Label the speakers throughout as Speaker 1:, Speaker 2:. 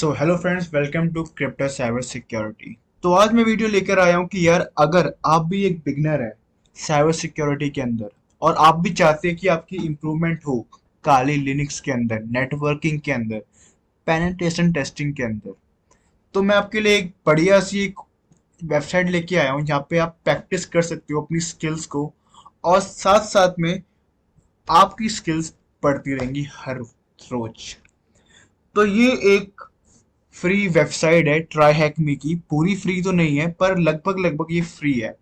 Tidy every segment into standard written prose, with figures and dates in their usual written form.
Speaker 1: So hello friends, welcome to crypto cyber security. तो आज मैं वीडियो लेकर आया हूँ कि यार अगर आप भी एक बिगनर है साइबर सिक्योरिटी के अंदर और आप भी चाहते हैं कि आपकी इम्प्रूवमेंट हो काली लिनक्स के अंदर, नेटवर्किंग के अंदर, पेनिट्रेशन टेस्टिंग के अंदर, तो मैं आपके लिए एक बढ़िया सी एक वेबसाइट लेके आया हूँ जहाँ पे आप प्रैक्टिस कर सकते हो अपनी स्किल्स को, और साथ साथ में आपकी स्किल्स बढ़ती रहेंगी हर रोज। तो ये एक फ्री वेबसाइट है ट्राई हैक मी की। पूरी फ्री तो नहीं है पर लगभग लगभग ये फ्री है।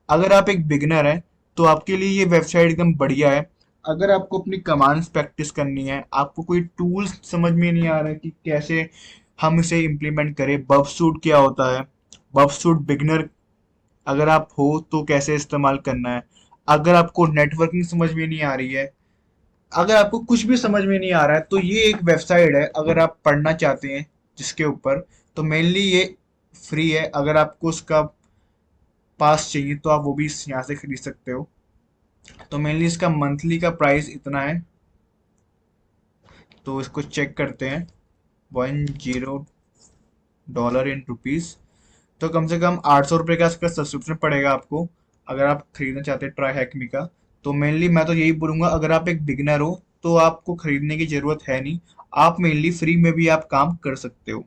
Speaker 1: अगर आप एक बिगनर है तो आपके लिए ये वेबसाइट एकदम बढ़िया है। अगर आपको अपनी कमांड्स प्रैक्टिस करनी है, आपको कोई टूल्स समझ में नहीं आ रहा है कि कैसे हम इसे इम्प्लीमेंट करें, बफ सूट क्या होता है, बफ सूट बिगनर अगर आप हो तो कैसे इस्तेमाल करना है, अगर आपको नेटवर्किंग समझ में नहीं आ रही है, अगर आपको कुछ भी समझ में नहीं आ रहा है, तो ये एक वेबसाइट है। अगर आप पढ़ना चाहते हैं जिसके ऊपर, तो मेनली ये फ्री है। अगर आपको उसका पास चाहिए तो आप वो भी यहाँ से खरीद सकते हो। तो मेनली इसका मंथली का प्राइस इतना है, तो इसको चेक करते हैं। 10 डॉलर इन रुपीज, तो कम से कम 800 रुपये का इसका सब्सक्रिप्शन पड़ेगा आपको अगर आप खरीदना चाहते हैं ट्राई हैकमी का। तो मेनली मैं तो यही बोलूंगा, अगर आप एक बिगनर हो तो आपको खरीदने की जरूरत है नहीं। आप मेनली फ्री में भी आप काम कर सकते हो।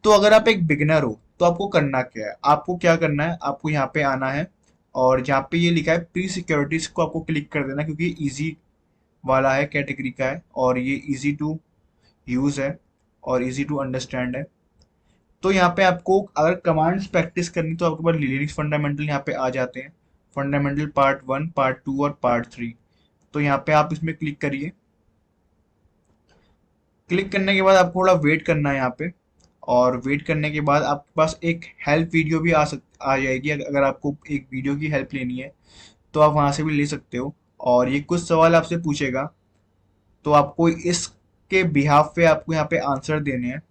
Speaker 1: तो अगर आप एक बिगनर हो तो आपको करना क्या है, आपको क्या करना है, आपको यहाँ पे आना है और जहाँ पे ये लिखा है प्री सिक्योरिटीज को आपको क्लिक कर देना, क्योंकि इजी वाला है, कैटेगरी का है और ये इजी टू यूज है और इजी टू अंडरस्टैंड है। तो यहाँ पे आपको अगर कमांड्स प्रैक्टिस करनी तो आपके पास लिनक्स फंडामेंटल यहाँ पे आ जाते हैं। फंडामेंटल पार्ट 1, पार्ट 2 और पार्ट 3। तो यहाँ पे आप इसमें क्लिक करिए। क्लिक करने के बाद आपको थोड़ा वेट करना है यहाँ पे, और वेट करने के बाद आपके पास एक हेल्प वीडियो भी आ जाएगी। अगर आपको एक वीडियो की हेल्प लेनी है तो आप वहाँ से भी ले सकते हो, और ये कुछ सवाल आपसे पूछेगा, तो आपको इसके बिहाफ पे आपको यहाँ पे आंसर देने हैं।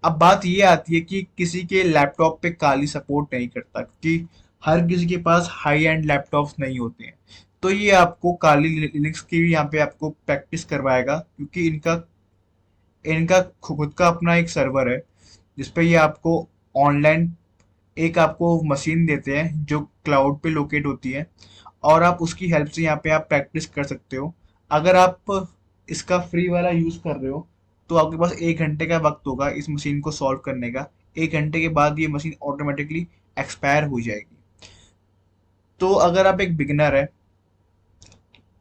Speaker 1: अब बात ये आती है कि किसी के लैपटॉप पे काली सपोर्ट नहीं करता, क्योंकि हर किसी के पास हाई एंड लैपटॉप्स नहीं होते हैं। तो ये आपको काली लिनक्स की भी यहाँ पे आपको प्रैक्टिस करवाएगा, क्योंकि इनका इनका खुद का अपना एक सर्वर है जिसपे ये आपको ऑनलाइन एक आपको मशीन देते हैं जो क्लाउड पे लोकेट होती है, और आप उसकी हेल्प से यहाँ पे आप प्रैक्टिस कर सकते हो। अगर आप इसका फ्री वाला यूज कर रहे हो तो आपके पास 1 घंटे का वक्त होगा इस मशीन को सॉल्व करने का। 1 घंटे के बाद ये मशीन ऑटोमेटिकली एक्सपायर हो जाएगी। तो अगर आप एक बिगिनर है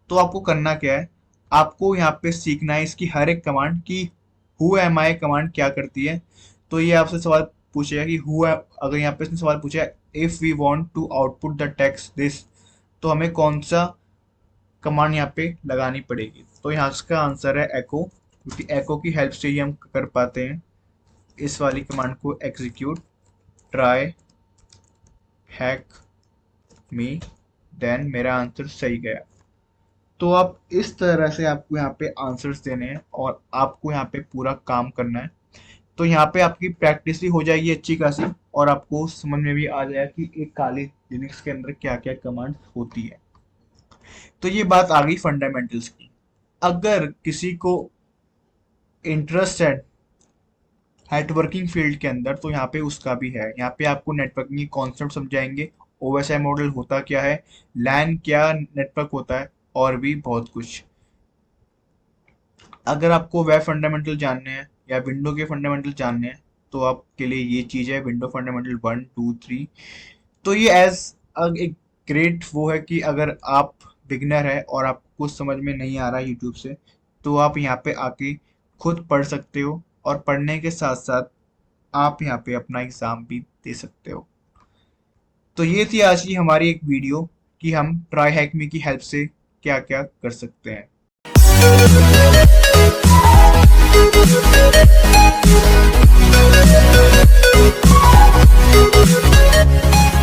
Speaker 1: तो आपको करना क्या है, आपको यहाँ पे सीखना है इसकी हर एक कमांड की हु एम आई कमांड क्या करती है। तो ये आपसे सवाल पूछेगा कि अगर यहाँ पे इसने सवाल पूछा है if we want to output the text this, तो हमें कौन सा कमांड यहाँ पे लगानी पड़ेगी। तो यहाँ इसका आंसर है एको, क्योंकि एको की हेल्प से ही हम कर पाते हैं इस वाली कमांड को एग्जीक्यूट ट्राई हैक मी। देन मेरा आंसर सही गया। तो आप इस तरह से आपको यहाँ पे आंसर्स देने हैं और आपको यहाँ पे पूरा काम करना है। तो यहाँ पे आपकी प्रैक्टिस भी हो जाएगी अच्छी खासी, और आपको समझ में भी आ जाएगा कि एक काली लिनक्स के अंदर क्या क्या कमांड होती है। तो ये बात आ गई फंडामेंटल्स की। अगर किसी को इंटरेस्ट है नेटवर्किंग फील्ड के अंदर तो यहाँ पे उसका भी है। यहाँ पे आपको नेटवर्किंग के कॉन्सेप्ट समझाएंगे, ओएसआई मॉडल होता क्या है, लैन क्या नेटवर्क होता है, और भी बहुत कुछ। अगर आपको वेब फंडामेंटल जानने हैं या विंडो के फंडामेंटल जानने हैं तो आपके लिए ये चीज़ है, विंडो फंडामेंटल 1 2 3। तो ये एक ग्रेट वो है कि अगर आप बिगनर है और आपको कुछ समझ में नहीं आ रहा यूट्यूब से, तो आप यहाँ पे आके खुद पढ़ सकते हो, और पढ़ने के साथ साथ आप यहाँ पे अपना एग्ज़ाम भी दे सकते हो। तो ये थी आज की हमारी एक वीडियो कि हम ट्राई हैक मी की हेल्प से क्या क्या कर सकते हैं।
Speaker 2: We'll be right back.